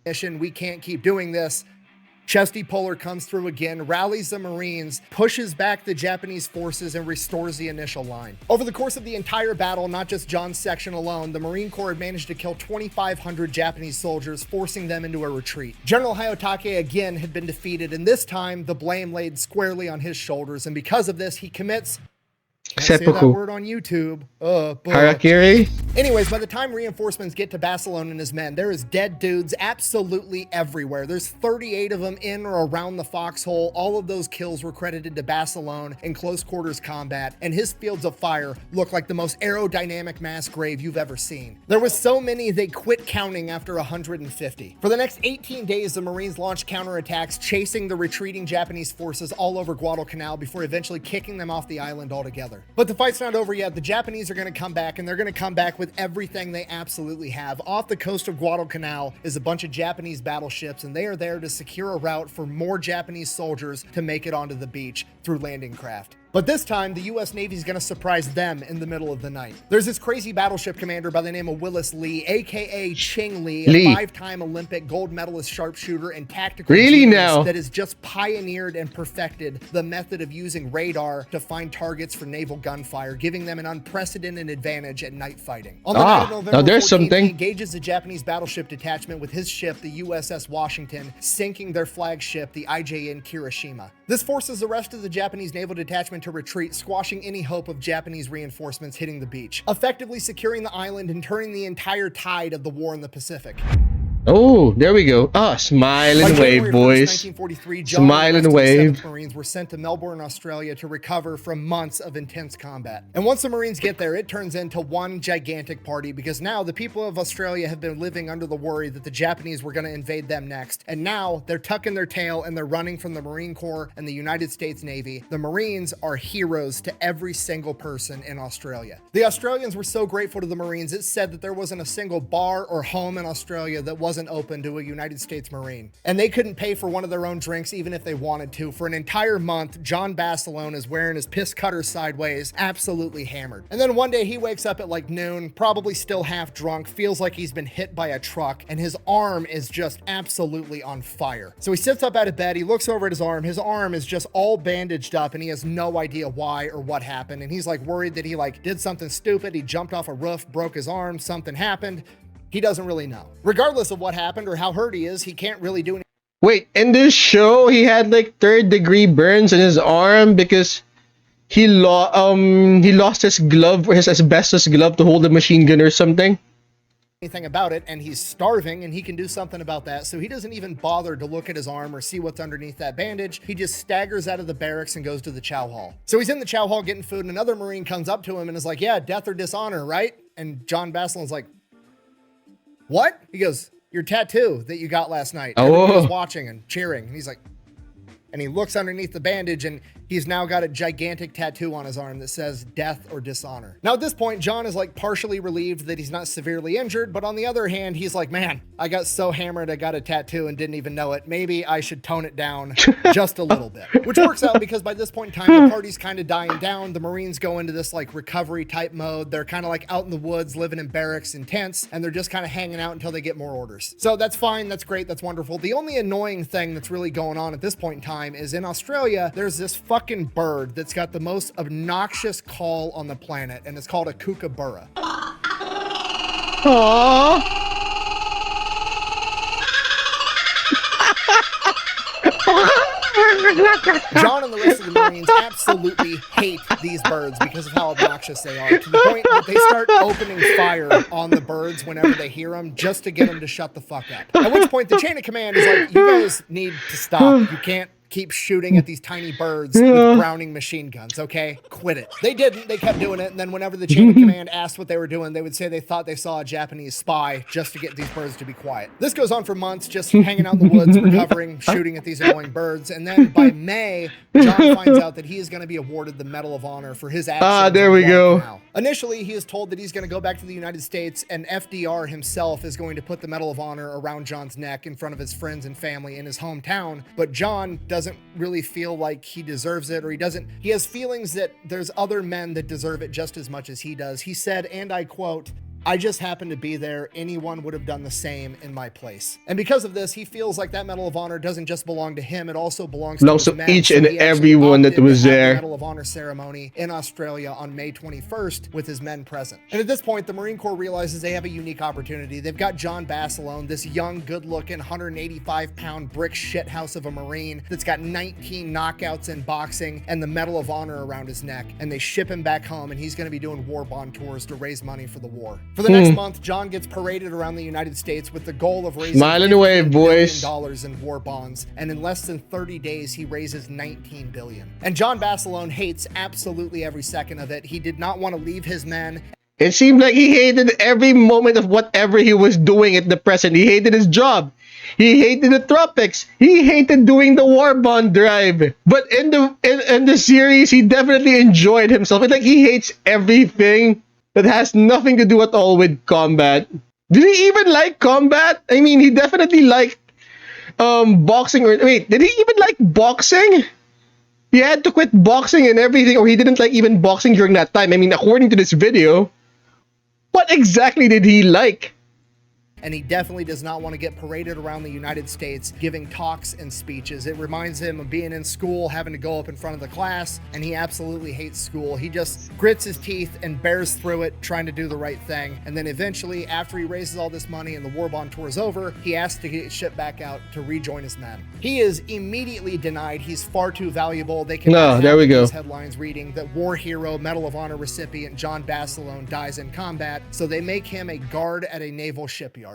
We can't keep doing this. Chesty Puller comes through again, rallies the Marines, pushes back the Japanese forces, and restores the initial line. Over the course of the entire battle, not just John's section alone, the Marine Corps had managed to kill 2,500 Japanese soldiers, forcing them into a retreat. General Hayotake again had been defeated, and this time the blame laid squarely on his shoulders, and because of this, he commits... Can't say that Seppuku. word on YouTube. But... Harakiri? Anyways, by the time reinforcements get to Basilone and his men, there is dead dudes absolutely everywhere. There's 38 of them in or around the foxhole. All of those kills were credited to Basilone in close quarters combat, and his fields of fire look like the most aerodynamic mass grave you've ever seen. There was so many they quit counting after 150. For the next 18 days, the Marines launched counterattacks, chasing the retreating Japanese forces all over Guadalcanal before eventually kicking them off the island altogether. But the fight's not over yet. The Japanese are going to come back, and they're going to come back with everything they absolutely have. Off the coast of Guadalcanal is a bunch of Japanese battleships, and they are there to secure a route for more Japanese soldiers to make it onto the beach through landing craft. But this time, the U.S. Navy is going to surprise them in the middle of the night. There's this crazy battleship commander by the name of Willis Lee, aka Ching Lee, a 5-time Olympic gold medalist sharpshooter and tactical genius that has just pioneered and perfected the method of using radar to find targets for naval gunfire, giving them an unprecedented advantage at night fighting. On the night of November now there's 14th, something. he engages the Japanese battleship detachment with his ship, the USS Washington, sinking their flagship, the IJN Kirishima. This forces the rest of the Japanese naval detachment to retreat, squashing any hope of Japanese reinforcements hitting the beach, effectively securing the island and turning the entire tide of the war in the Pacific. Oh, there we go. Ah, smile and wave, boys. 1943, John Smile and wave. 7th Marines were sent to Melbourne, Australia to recover from months of intense combat. And once the Marines get there, it turns into one gigantic party because now the people of Australia have been living under the worry that the Japanese were going to invade them next. And now they're tucking their tail and they're running from the Marine Corps and the United States Navy. The Marines are heroes to every single person in Australia. The Australians were so grateful to the Marines, it said that there wasn't a single bar or home in Australia that wasn't open to a United States Marine. And they couldn't pay for one of their own drinks even if they wanted to. For an entire month, John Basilone is wearing his piss cutter sideways, absolutely hammered. And then one day he wakes up at like noon, probably still half drunk, feels like he's been hit by a truck, and his arm is just absolutely on fire. So he sits up out of bed, he looks over at his arm is just all bandaged up, and he has no idea why or what happened. And he's like worried that he like did something stupid, he jumped off a roof, broke his arm, something happened. He doesn't really know. Regardless of what happened or how hurt he is, he can't really do anything. Wait, in this show, he had like 3rd-degree burns in his arm because he lost his glove, or his asbestos glove, to hold a machine gun or something. Anything about it, and he's starving, and he can do something about that, so he doesn't even bother to look at his arm or see what's underneath that bandage. He just staggers out of the barracks and goes to the chow hall. So he's in the chow hall getting food, and another Marine comes up to him and is like, yeah, death or dishonor, right? And John Basilone's like, what? He goes, your tattoo that you got last night. Everybody was watching and cheering. And he's like, And he looks underneath the bandage and he's now got a gigantic tattoo on his arm that says death or dishonor. Now at this point, John is like partially relieved that he's not severely injured, but on the other hand, he's like, man, I got so hammered I got a tattoo and didn't even know it. Maybe I should tone it down just a little bit. Which works out because by this point in time, the party's kind of dying down. The Marines go into this like recovery type mode. They're kind of like out in the woods, living in barracks and tents, and they're just kind of hanging out until they get more orders. So that's fine, that's great, that's wonderful. The only annoying thing that's really going on at this point in time is in Australia, there's this fucking bird that's got the most obnoxious call on the planet, and it's called a kookaburra. Aww. John and the rest of the Marines absolutely hate these birds because of how obnoxious they are, to the point that they start opening fire on the birds whenever they hear them just to get them to shut the fuck up. At which point the chain of command is like, you guys need to stop. You can't keep shooting at these tiny birds with Browning machine guns, okay? Quit it. They didn't. They kept doing it, and then whenever the chain of command asked what they were doing, they would say they thought they saw a Japanese spy just to get these birds to be quiet. This goes on for months, just hanging out in the woods, recovering, shooting at these annoying birds, and then by May, John finds out that he is going to be awarded the Medal of Honor for his actions. There we go. Guadalcanal. Initially, he is told that he's going to go back to the United States, and FDR himself is going to put the Medal of Honor around John's neck in front of his friends and family in his hometown, but John doesn't really feel like he deserves it, or he has feelings that there's other men that deserve it just as much as he does. He said, and I quote, "I just happened to be there. Anyone would have done the same in my place." And because of this, he feels like that Medal of Honor doesn't just belong to him, it also belongs to his men. each and everyone that was there. The Medal of Honor ceremony in Australia on May 21st with his men present. And at this point, the Marine Corps realizes they have a unique opportunity. They've got John Basilone, this young, good-looking, 185-pound brick shithouse of a Marine that's got 19 knockouts in boxing and the Medal of Honor around his neck. And they ship him back home, and he's going to be doing war bond tours to raise money for the war. For the next month, John gets paraded around the United States with the goal of raising Smiling away, boys. $15 billion in war bonds, and in less than 30 days, he raises $19 billion. And John Basilone hates absolutely every second of it. He did not want to leave his men. It seemed like he hated every moment of whatever he was doing at the present. He hated his job. He hated the tropics. He hated doing the war bond drive. But in the series, he definitely enjoyed himself. It's like he hates everything that has nothing to do at all with combat. Did he even like combat? I mean, he definitely liked boxing. Or wait, did he even like boxing? He had to quit boxing and everything, or he didn't like even boxing during that time. I mean, according to this video, what exactly did he like? And he definitely does not want to get paraded around the United States giving talks and speeches. It reminds him of being in school, having to go up in front of the class, and he absolutely hates school. He just grits his teeth and bears through it, trying to do the right thing. And then eventually, after he raises all this money and the war bond tour is over, he asks to get shipped back out to rejoin his men. He is immediately denied. He's far too valuable. They can there we go. Headlines reading that war hero, Medal of Honor recipient John Basilone dies in combat, so they make him a guard at a naval shipyard.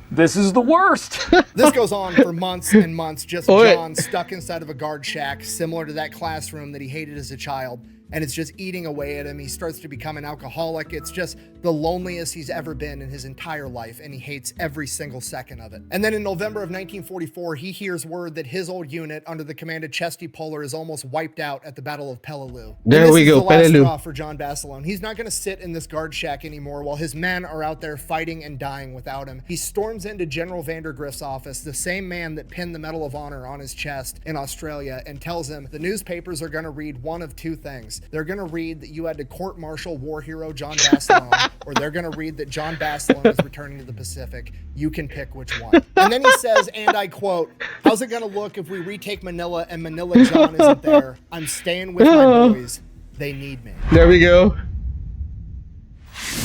This is the worst. This goes on for months and months, just John stuck inside of a guard shack, similar to that classroom that he hated as a child. And it's just eating away at him. He starts to become an alcoholic. It's just the loneliest he's ever been in his entire life, and he hates every single second of it. And then in November of 1944, he hears word that his old unit under the command of Chesty Puller is almost wiped out at the Battle of Peleliu. There we go, Peleliu. This is the last straw for John Basilone. He's not going to sit in this guard shack anymore while his men are out there fighting and dying without him. He storms into General Vandergrift's office, the same man that pinned the Medal of Honor on his chest in Australia, and tells him the newspapers are going to read one of two things. They're going to read that you had to court-martial war hero John Basilone, or they're going to read that John Basilone is returning to the Pacific. You can pick which one. And then he says, and I quote, "How's it going to look if we retake Manila and Manila John isn't there? I'm staying with my boys. They need me." There we go.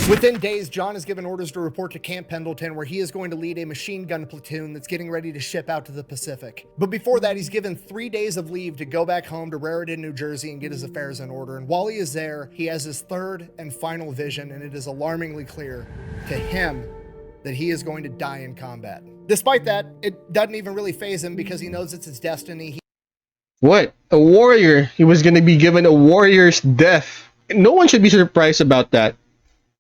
Within days, John is given orders to report to Camp Pendleton, where he is going to lead a machine gun platoon that's getting ready to ship out to the Pacific. But before that, he's given 3 days of leave to go back home to Raritan, New Jersey and get his affairs in order. And while he is there, he has his third and final vision, and it is alarmingly clear to him that he is going to die in combat. Despite that, it doesn't even really faze him because he knows it's his destiny. What? A warrior. He was going to be given a warrior's death. No one should be surprised about that.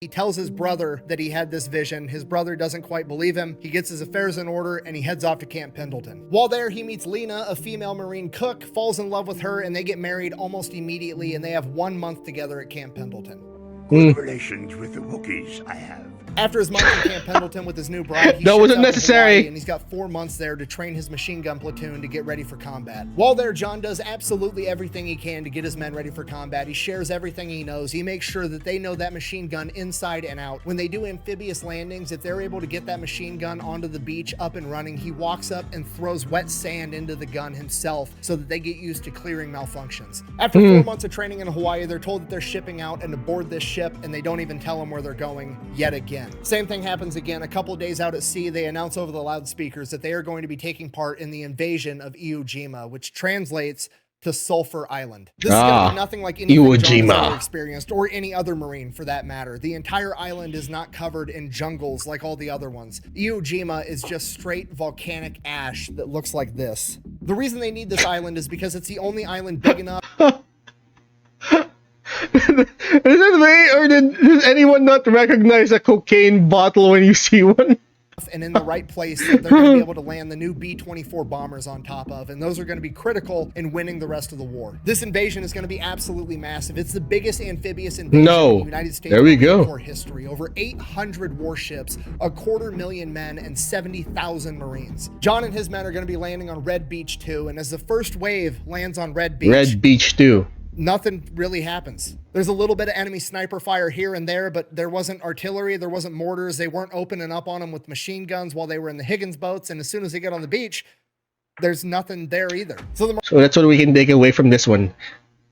He tells his brother that he had this vision. His brother doesn't quite believe him. He gets his affairs in order and he heads off to Camp Pendleton. While there, he meets Lena, a female Marine cook, falls in love with her, and they get married almost immediately, and they have 1 month together at Camp Pendleton. Good relations with the Wookiees I have. After his month in Camp Pendleton with his new bride, he That ships wasn't out to necessary. Hawaii, and he's got 4 months there to train his machine gun platoon to get ready for combat. While there, John does absolutely everything he can to get his men ready for combat. He shares everything he knows. He makes sure that they know that machine gun inside and out. When they do amphibious landings, if they're able to get that machine gun onto the beach up and running, he walks up and throws wet sand into the gun himself so that they get used to clearing malfunctions. After 4 months of training in Hawaii, they're told that they're shipping out and to board this ship, and they don't even tell them where they're going yet again. Same thing happens again. A couple days out at sea, they announce over the loudspeakers that they are going to be taking part in the invasion of Iwo Jima, which translates to Sulphur Island. This is going to be nothing like anything Iwo John has Jima. ever experienced, or any other Marine for that matter. The entire island is not covered in jungles like all the other ones. Iwo Jima is just straight volcanic ash that looks like this. The reason they need this island is because it's the only island big enough Is it me, or does anyone not recognize a cocaine bottle when you see one? and in the right place that they're going to be able to land the new B-24 bombers on top of, and those are going to be critical in winning the rest of the war. This invasion is going to be absolutely massive. It's the biggest amphibious invasion in the United States Marine Corps history. Over 800 warships, 250,000 men, and 70,000 Marines. John and his men are going to be landing on Red Beach 2, and as the first wave lands on Red Beach 2, nothing really happens. There's a little bit of enemy sniper fire here and there, but there wasn't artillery, there wasn't mortars. They weren't opening up on them with machine guns while they were in the Higgins boats, and as soon as they get on the beach, there's nothing there either. So that's what we can take away from this one.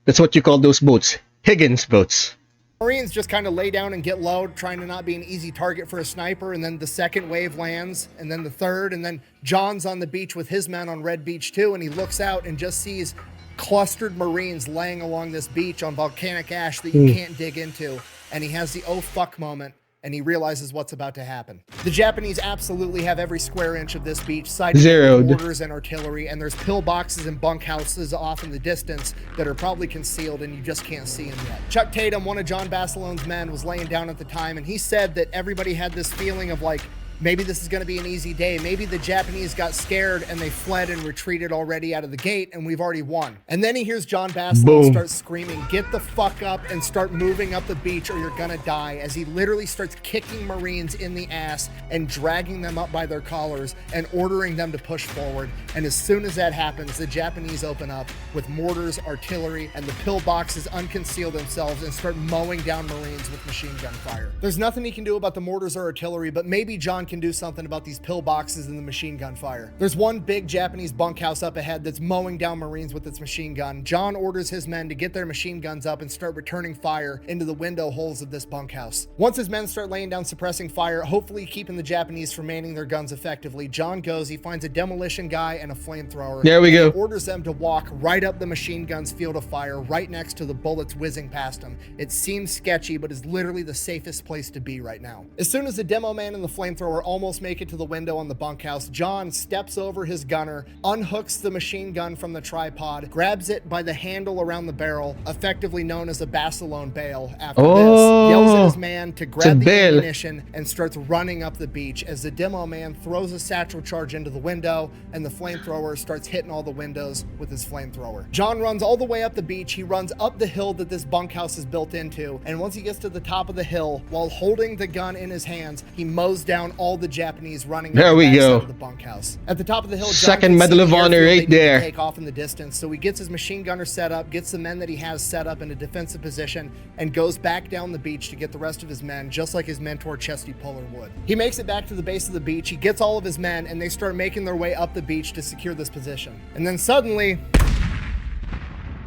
That's what you call those boats, Higgins boats. Marines just kind of lay down and get low, trying to not be an easy target for a sniper, and then the second wave lands, and then the third, and then John's on the beach with his men on Red Beach 2, and he looks out and just sees clustered Marines laying along this beach on volcanic ash that you can't dig into, and he has the oh fuck moment, and he realizes what's about to happen. The Japanese absolutely have every square inch of this beach sighted with mortars and artillery, and there's pillboxes and bunkhouses off in the distance that are probably concealed and you just can't see them yet. Chuck Tatum, one of John Basilone's men, was laying down at the time, and he said that everybody had this feeling of like, maybe this is going to be an easy day. Maybe the Japanese got scared and they fled and retreated already out of the gate and we've already won. And then he hears John Basilone start screaming, "Get the fuck up and start moving up the beach or you're gonna die," as he literally starts kicking Marines in the ass and dragging them up by their collars and ordering them to push forward. And as soon as that happens, the Japanese open up with mortars, artillery, and the pillboxes unconceal themselves and start mowing down Marines with machine gun fire. There's nothing he can do about the mortars or artillery, but maybe John can do something about these pillboxes and the machine gun fire. There's one big Japanese bunkhouse up ahead that's mowing down Marines with its machine gun. John orders his men to get their machine guns up and start returning fire into the window holes of this bunkhouse. Once his men start laying down suppressing fire, hopefully keeping the Japanese from manning their guns effectively, John goes, he finds a demolition guy and a flamethrower. There we go. He orders them to walk right up the machine gun's field of fire, right next to the bullets whizzing past them. It seems sketchy, but is literally the safest place to be right now. As soon as the demo man and the flamethrower almost make it to the window on the bunkhouse, John steps over his gunner, unhooks the machine gun from the tripod, grabs it by the handle around the barrel, effectively known as a Basilone bail. After this, yells at his man to grab the ammunition and starts running up the beach as the demo man throws a satchel charge into the window and the flamethrower starts hitting all the windows with his flamethrower. John runs all the way up the beach. He runs up the hill that this bunkhouse is built into, and once he gets to the top of the hill, while holding the gun in his hands, he mows down all the Japanese running there we go of the bunkhouse. At the top of the hill, John second Medal of Honor right there. Take off in the distance, so he gets his machine gunner set up, gets the men that he has set up in a defensive position, and goes back down the beach to get the rest of his men, just like his mentor Chesty Puller would. He makes it back to the base of the beach, he gets all of his men, and they start making their way up the beach to secure this position. And then suddenly,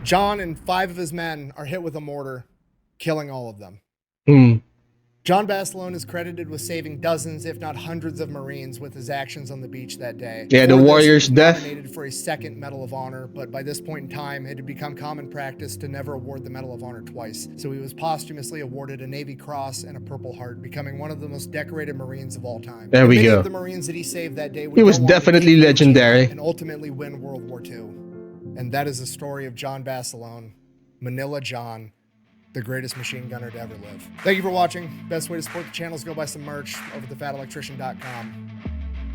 John and 5 of his men are hit with a mortar, killing all of them. John Basilone is credited with saving dozens, if not hundreds, of Marines with his actions on the beach that day. Yeah, the warrior's death. Nominated for a second Medal of Honor, but by this point in time, it had become common practice to never award the Medal of Honor twice. So he was posthumously awarded a Navy Cross and a Purple Heart, becoming one of the most decorated Marines of all time. There we go. Many of the Marines that he saved that day would he was go on definitely to legendary and ultimately win World War II. And that is the story of John Basilone, Manila John, the greatest machine gunner to ever live. Thank you for watching. Best way to support the channel is go buy some merch over at thefatelectrician.com.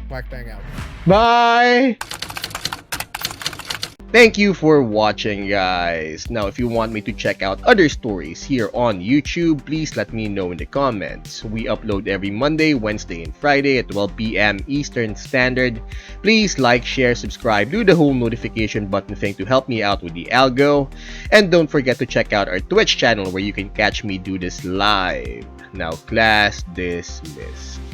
Whack bang out. Bye! Thank you for watching, guys. Now, if you want me to check out other stories here on YouTube, please let me know in the comments. We upload every Monday, Wednesday, and Friday at 12 p.m. Eastern Standard. Please like, share, subscribe, do the whole notification button thing to help me out with the algo. And don't forget to check out our Twitch channel where you can catch me do this live. Now, class dismissed.